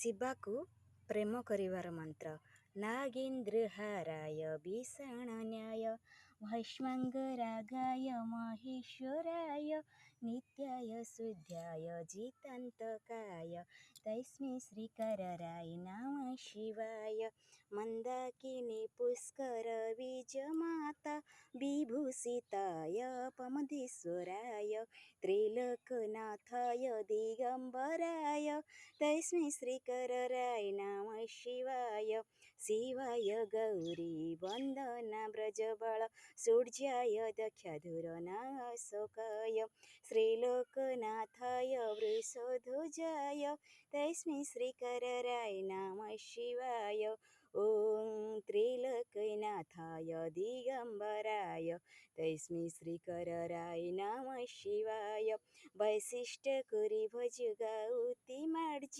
ଶିବାକୁ ପ୍ରେମ କରିବାର ମନ୍ତ୍ର। ନାଗେନ୍ଦ୍ରହାରାୟ ଭୀଷଣନ୍ୟାୟ ଭସ୍ମାଙ୍ଗରାଗାୟ ମହେଶ୍ୱରାୟ ନିତ୍ୟାୟ ଶୁଦ୍ଧ୍ୟାୟ ଜିତାନ୍ତକାୟ ତସ୍ମୈ ଶ୍ରୀକରାୟ ନମଃ ଶିବାୟ। ମନ୍ଦାକିନୀ ପୁଷ୍କର ବୀଜମାତା ବିଭୂଷିତାୟ ପମଧୀଶ୍ୱରାୟ ତ୍ରିଲୋକନାଥାୟ ଦିଗମ୍ବରାୟ तस्मै श्रीकराय नमः शिवाय। शिवाय गौरी वन्दना व्रजबल सूर्याय दक्षधुरनाशोकाय श्रीलोकनाथाय वृषध्वजाय तस्मै श्रीकराय नमः शिवाय। ॐ त्रिलोकनाथाय दिगम्बराय तस्मै श्रीकराय नमः शिवाय। वैशिष्ट्य करी भज गाउती मार्ज